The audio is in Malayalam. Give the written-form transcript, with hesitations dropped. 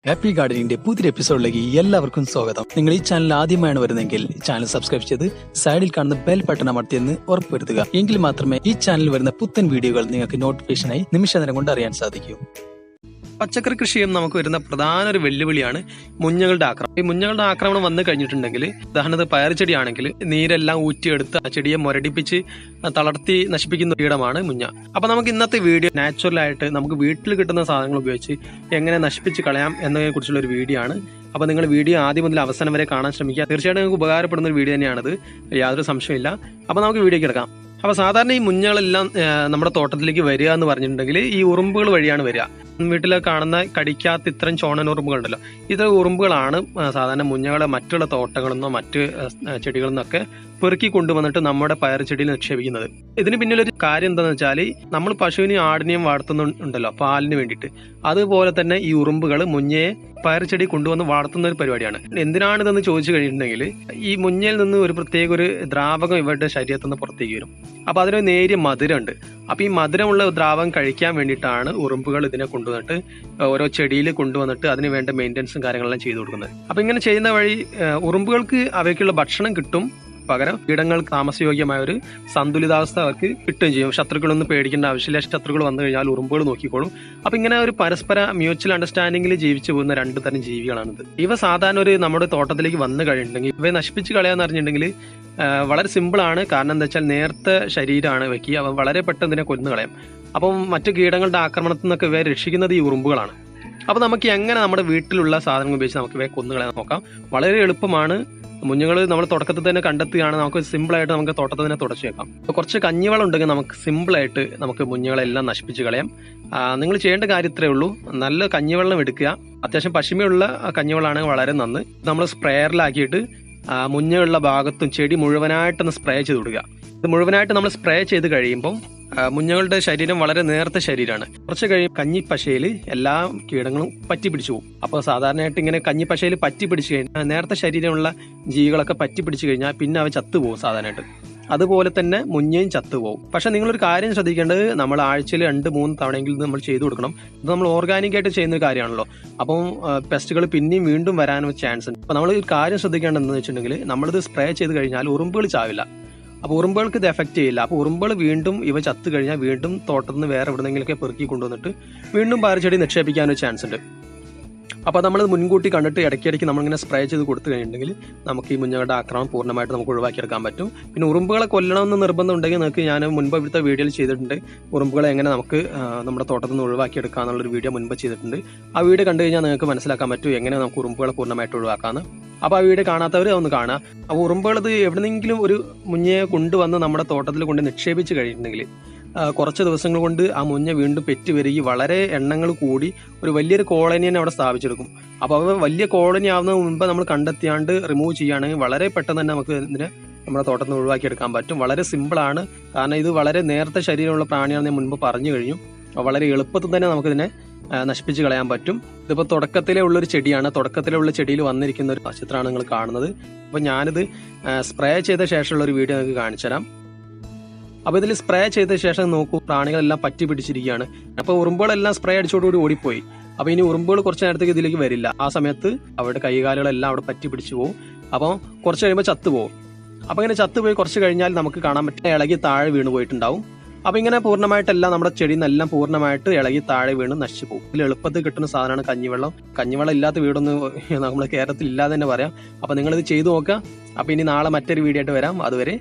ഹാപ്പി ഗാർഡനിന്റെ പുതിയ എപ്പിസോഡിലേക്ക് എല്ലാവർക്കും സ്വാഗതം. നിങ്ങൾ ഈ ചാനൽ ആദ്യമായാണ് വരുന്നതെങ്കിൽ ചാനൽ സബ്സ്ക്രൈബ് ചെയ്ത് സൈഡിൽ കാണുന്ന ബെൽ ബട്ടൺ അമർത്തിയെന്ന് ഉറപ്പുവരുത്തുക. എങ്കിൽ മാത്രമേ ഈ ചാനലിൽ വരുന്ന പുത്തൻ വീഡിയോകൾ നിങ്ങൾക്ക് നോട്ടിഫിക്കേഷനായി നിമിഷനേരം കൊണ്ട് അറിയാൻ സാധിക്കൂ. പച്ചക്കറി കൃഷിയും നമുക്ക് വരുന്ന പ്രധാന ഒരു വെല്ലുവിളിയാണ് മുഞ്ഞകളുടെ ആക്രമണം. ഈ മുഞ്ഞകളുടെ ആക്രമണം വന്നു കഴിഞ്ഞിട്ടുണ്ടെങ്കിൽ, ഉദാഹരണത്തിന് പയർ ചെടിയാണെങ്കിൽ നീരെല്ലാം ഊറ്റിയെടുത്ത് ആ ചെടിയെ മുരടിപ്പിച്ച് തളർത്തി നശിപ്പിക്കുന്ന കീടമാണ് മുഞ്ഞ. അപ്പൊ നമുക്ക് ഇന്നത്തെ വീഡിയോ നാച്ചുറലായിട്ട് നമുക്ക് വീട്ടിൽ കിട്ടുന്ന സാധനങ്ങൾ ഉപയോഗിച്ച് എങ്ങനെ നശിപ്പിച്ച് കളയാം എന്നതിനെ കുറിച്ചുള്ള ഒരു വീഡിയോ ആണ്. അപ്പൊ നിങ്ങൾ വീഡിയോ ആദ്യം മുതൽ അവസാനം വരെ കാണാൻ ശ്രമിക്കുക. തീർച്ചയായിട്ടും നിങ്ങൾക്ക് ഉപകാരപ്പെടുന്ന ഒരു വീഡിയോ തന്നെയാണിത്, യാതൊരു സംശയമില്ല. അപ്പൊ നമുക്ക് വീഡിയോക്ക് കിടക്കാം. അപ്പൊ സാധാരണ ഈ മുഞ്ഞകളെല്ലാം നമ്മുടെ തോട്ടത്തിലേക്ക് വരിക എന്ന് പറഞ്ഞിട്ടുണ്ടെങ്കിൽ ഈ ഉറുമ്പുകൾ വഴിയാണ് വരിക. വീട്ടിൽ കാണുന്ന കടിക്കാത്ത ഇത്തരം ചോണൻ ഉറുമ്പുകളുണ്ടല്ലോ, ഇത്തരം ഉറുമ്പുകളാണ് സാധാരണ മുഞ്ഞകളെ മറ്റുള്ള തോട്ടങ്ങളിൽ നിന്നോ മറ്റ് ചെടികളിൽ നിന്നൊക്കെ പെറുക്കി കൊണ്ടുവന്നിട്ട് നമ്മുടെ പയർ ചെടിയിൽ നിക്ഷേപിക്കുന്നത്. ഇതിന് പിന്നിലൊരു കാര്യം എന്താണെന്ന് വെച്ചാൽ, നമ്മൾ പശുവിനെയും ആടിനെയും വളർത്തുന്നുണ്ടല്ലോ പാലിന് വേണ്ടിയിട്ട്, അതുപോലെ തന്നെ ഈ ഉറുമ്പുകൾ മുഞ്ഞയെ പയർ ചെടി കൊണ്ടുവന്ന് വളർത്തുന്ന ഒരു പരിപാടിയാണ്. എന്തിനാണിതെന്ന് ചോദിച്ചു കഴിഞ്ഞിട്ടുണ്ടെങ്കിൽ, ഈ മുഞ്ഞയിൽ നിന്ന് ഒരു പ്രത്യേക ഒരു ദ്രാവകം ഇവരുടെ ശരീരത്തിൽ നിന്ന് പുറത്തേക്ക് വരും. അപ്പൊ അതിനൊരു നേരിയ മധുരമുണ്ട്. അപ്പൊ ഈ മധുരമുള്ള ദ്രാവകം കഴിക്കാൻ വേണ്ടിയിട്ടാണ് ഉറുമ്പുകൾ ഇതിനെ കൊണ്ടുവന്നിട്ട് ഓരോ ചെടിയിൽ കൊണ്ടുവന്നിട്ട് അതിന് വേണ്ട മെയിൻ്റെനൻസും കാര്യങ്ങളെല്ലാം ചെയ്തു കൊടുക്കുന്നത്. അപ്പൊ ഇങ്ങനെ ചെയ്യുന്ന വഴി ഉറുമ്പുകൾക്ക് അവയ്ക്കുള്ള ഭക്ഷണം കിട്ടും, പകരം കീടങ്ങൾക്ക് താമസയോഗ്യമായ ഒരു സന്തുലിതാവസ്ഥ അവർക്ക് കിട്ടുകയും ചെയ്യും. ശത്രുക്കളൊന്നും പേടിക്കേണ്ട ആവശ്യമില്ല. ശത്രുക്കൾ വന്നു കഴിഞ്ഞാൽ ഉറുമ്പുകൾ നോക്കിക്കോളും. അപ്പൊ ഇങ്ങനെ ഒരു പരസ്പര മ്യൂച്വൽ അണ്ടർസ്റ്റാൻഡിംഗിൽ ജീവിച്ചു പോകുന്ന രണ്ട് തരം ജീവികളാണിത്. ഇവ സാധാരണ ഒരു നമ്മുടെ തോട്ടത്തിലേക്ക് വന്നു കഴിഞ്ഞിട്ടുണ്ടെങ്കിൽ ഇവയെ നശിപ്പിച്ച് കളയാന്ന് പറഞ്ഞിട്ടുണ്ടെങ്കിൽ വളരെ സിമ്പിളാണ്. കാരണം എന്താ വെച്ചാൽ നേരത്തെ ശരീരമാണ് വെക്കുക, അവ വളരെ പെട്ടെന്ന് ഇതിനെ കൊന്നു കളയാം. അപ്പം മറ്റു കീടങ്ങളുടെ ആക്രമണത്തിൽ നിന്നൊക്കെ ഇവയെ രക്ഷിക്കുന്നത് ഈ ഉറുമ്പുകളാണ്. അപ്പൊ നമുക്ക് എങ്ങനെ നമ്മുടെ വീട്ടിലുള്ള സാധനങ്ങൾ ഉപയോഗിച്ച് നമുക്ക് ഇവയെ കൊന്നുകളയാൻ നോക്കാം. വളരെ എളുപ്പമാണ്. മുഞ്ഞുങ്ങൾ നമ്മൾ തുടക്കത്തിൽ തന്നെ കണ്ടെത്തുകയാണ്. നമുക്ക് സിമ്പിളായിട്ട് നമുക്ക് തോട്ടത്തിൽ തന്നെ തുടച്ചു വെക്കാം. അപ്പോൾ കുറച്ച് കഞ്ഞിവെള്ളം ഉണ്ടെങ്കിൽ നമുക്ക് സിമ്പിളായിട്ട് നമുക്ക് മുഞ്ഞുങ്ങളെല്ലാം നശിപ്പിച്ച് കളയാം. നിങ്ങൾ ചെയ്യേണ്ട കാര്യം ഇത്രയേ ഉള്ളൂ. നല്ല കഞ്ഞിവെള്ളം എടുക്കുക. അത്യാവശ്യം പശിമയുള്ള കഞ്ഞിവെള്ളമാണെങ്കിൽ വളരെ നന്ന്. നമ്മൾ സ്പ്രേയറിലാക്കിയിട്ട് മുഞ്ഞയുള്ള ഭാഗത്തും ചെടി മുഴുവനായിട്ടൊന്ന് സ്പ്രേ ചെയ്ത് കൊടുക്കുക. ഇത് മുഴുവനായിട്ട് നമ്മൾ സ്പ്രേ ചെയ്ത് കഴിയുമ്പോൾ മുഞ്ഞകളുടെ ശരീരം വളരെ നേർത്ത ശരീരമാണ്. കുറച്ച് കഴിയുമ്പോൾ കഞ്ഞിപ്പശയിൽ എല്ലാ കീടങ്ങളും പറ്റി പിടിച്ചു പോകും. അപ്പോൾ സാധാരണയായിട്ട് ഇങ്ങനെ കഞ്ഞിപ്പശയിൽ പറ്റി പിടിച്ചു കഴിഞ്ഞാൽ, നേർത്ത ശരീരമുള്ള ജീവികളൊക്കെ പറ്റി പിടിച്ചു കഴിഞ്ഞാൽ പിന്നെ അവ ചത്തുപോകും സാധാരണയായിട്ട്. അതുപോലെ തന്നെ മുഞ്ഞയും ചത്തുപോകും. പക്ഷെ നിങ്ങളൊരു കാര്യം ശ്രദ്ധിക്കേണ്ടത്, നമ്മൾ ആഴ്ചയിൽ 2-3 തവണയെങ്കിലും നമ്മൾ ചെയ്തു കൊടുക്കണം. ഇത് നമ്മൾ ഓർഗാനിക്കായിട്ട് ചെയ്യുന്ന ഒരു കാര്യമാണല്ലോ. അപ്പം പെസ്റ്റുകൾ പിന്നെയും വീണ്ടും വരാനും ചാൻസ് ഉണ്ട്. അപ്പോൾ നമ്മൾ ഒരു കാര്യം ശ്രദ്ധിക്കേണ്ടത് എന്താണെന്ന് വെച്ചിട്ടുണ്ടെങ്കിൽ, നമ്മളിത് സ്പ്രേ ചെയ്ത് കഴിഞ്ഞാൽ ഉറുമ്പുകൾ ചാവില്ല. അപ്പോൾ ഉറുമ്പുകൾക്ക് ഇത് എഫക്റ്റ് ചെയ്യില്ല. അപ്പോൾ ഉറുമ്പുകൾ വീണ്ടും ഇവ ചത്തു കഴിഞ്ഞാൽ വീണ്ടും തോട്ടത്തിൽ നിന്ന് വേറെ എവിടെന്നെങ്കിലൊക്കെ പെറുക്കി കൊണ്ടുവന്നിട്ട് വീണ്ടും പയർച്ചെടി നിക്ഷേപിക്കാനൊരു ചാൻസ് ഉണ്ട്. അപ്പോൾ നമ്മൾ മുൻകൂട്ടി കണ്ടിട്ട് ഇടയ്ക്കിടയ്ക്ക് നമ്മളിങ്ങനെ സ്പ്രേ ചെയ്ത് കൊടുത്തു കഴിഞ്ഞിട്ടുണ്ടെങ്കിൽ നമുക്ക് ഈ മുഞ്ഞകളുടെ ആക്രമണം പൂർണ്ണമായിട്ട് നമുക്ക് ഒഴിവാക്കിയെടുക്കാൻ പറ്റും. പിന്നെ ഉറുമ്പുകളെ കൊല്ലണമെന്ന് നിർബന്ധം ഉണ്ടെങ്കിൽ നിങ്ങൾക്ക് ഞാൻ മുൻപ് ഇവിടുത്തെ വീഡിയോയിൽ ചെയ്തിട്ടുണ്ട്. ഉറുമ്പുകളെ എങ്ങനെ നമുക്ക് നമ്മുടെ തോട്ടത്തിൽ നിന്ന് ഒഴിവാക്കിയെടുക്കുക എന്നുള്ളൊരു വീഡിയോ മുൻപ് ചെയ്തിട്ടുണ്ട്. ആ വീഡിയോ കണ്ടു കഴിഞ്ഞാൽ നിങ്ങൾക്ക് മനസ്സിലാക്കാൻ പറ്റും എങ്ങനെ നമുക്ക് ഉറുമ്പുകളെ പൂർണ്ണമായിട്ട് ഒഴിവാക്കാമെന്ന്. അപ്പോൾ ആ വീഡിയോ കാണാത്തവർ ഒന്ന് കാണുക. അപ്പോൾ ഉറുമ്പുകൾ ഇത് എവിടെന്നെങ്കിലും ഒരു മുഞ്ഞയെ കൊണ്ടുവന്ന് നമ്മുടെ തോട്ടത്തിൽ കൊണ്ട് നിക്ഷേപിച്ച് കഴിഞ്ഞിട്ടുണ്ടെങ്കിൽ കുറച്ച് ദിവസങ്ങൾ കൊണ്ട് ആ മുഞ്ഞ വീണ്ടും പെറ്റ് വരികി വളരെ എണ്ണങ്ങൾ കൂടി ഒരു വലിയൊരു കോളനി തന്നെ അവിടെ സ്ഥാപിച്ചെടുക്കും. അപ്പോൾ അവ വലിയ കോളനി ആവുന്നതിന് മുമ്പ് നമ്മൾ കണ്ടെത്തിയാണ്ട് റിമൂവ് ചെയ്യുകയാണെങ്കിൽ വളരെ പെട്ടെന്ന് തന്നെ നമുക്ക് ഇതിനെ നമ്മുടെ തോട്ടത്തിൽ നിന്ന് ഒഴിവാക്കിയെടുക്കാൻ പറ്റും. വളരെ സിമ്പിളാണ്. കാരണം ഇത് വളരെ നേരത്തെ ശരീരമുള്ള പ്രാണിയാണെന്ന് ഞാൻ മുൻപ് പറഞ്ഞു കഴിഞ്ഞു. വളരെ എളുപ്പത്തിൽ തന്നെ നമുക്കിതിനെ നശിപ്പിച്ച് കളയാൻ പറ്റും. ഇതിപ്പോൾ തുടക്കത്തിലേ ഉള്ളൊരു ചെടിയാണ്. തുടക്കത്തിലേ ഉള്ള ചെടിയിൽ വന്നിരിക്കുന്ന ഒരു ചിത്രമാണ് നിങ്ങൾ കാണുന്നത്. അപ്പോൾ ഞാനിത് സ്പ്രേ ചെയ്ത ശേഷമുള്ള ഒരു വീഡിയോ നിങ്ങൾക്ക് കാണിച്ചു തരാം. അപ്പോൾ ഇതിൽ സ്പ്രേ ചെയ്ത ശേഷം നോക്കൂ, പ്രാണികളെല്ലാം പറ്റി പിടിച്ചിരിക്കുകയാണ്. അപ്പോൾ ഉറുമ്പുകളെല്ലാം സ്പ്രേ അടിച്ചോടുകൂടി ഓടിപ്പോയി. അപ്പോൾ ഇനി ഉറുമ്പുകൾ കുറച്ച് നേരത്തേക്ക് ഇതിലേക്ക് വരില്ല. ആ സമയത്ത് അവരുടെ കൈകാലുകളെല്ലാം അവിടെ പറ്റി പിടിച്ചു പോകും. അപ്പോൾ കുറച്ച് കഴിയുമ്പോൾ ചത്തുപോകും. അപ്പോൾ ഇങ്ങനെ ചത്തുപോയി കുറച്ച് കഴിഞ്ഞാൽ നമുക്ക് കാണാൻ പറ്റും ഇളകി താഴെ വീണ് പോയിട്ടുണ്ടാവും. അപ്പോൾ ഇങ്ങനെ പൂർണ്ണമായിട്ടെല്ലാം നമ്മുടെ ചെടിയിൽ നിന്നെല്ലാം പൂർണ്ണമായിട്ട് ഇളകി താഴെ വീണ് നശിച്ചു പോകും. ഇതിൽ എളുപ്പത്തിൽ കിട്ടുന്ന സാധനമാണ് കഞ്ഞിവെള്ളം. കഞ്ഞിവെള്ളം ഇല്ലാത്ത വീടൊന്നും നമ്മുടെ കേരളത്തിൽ ഇല്ലാതെ തന്നെ പറയാം. അപ്പോൾ നിങ്ങളിത് ചെയ്തു നോക്കുക. അപ്പോൾ ഇനി നാളെ മറ്റൊരു വീഡിയോ ആയിട്ട് വരാം. അതുവരെ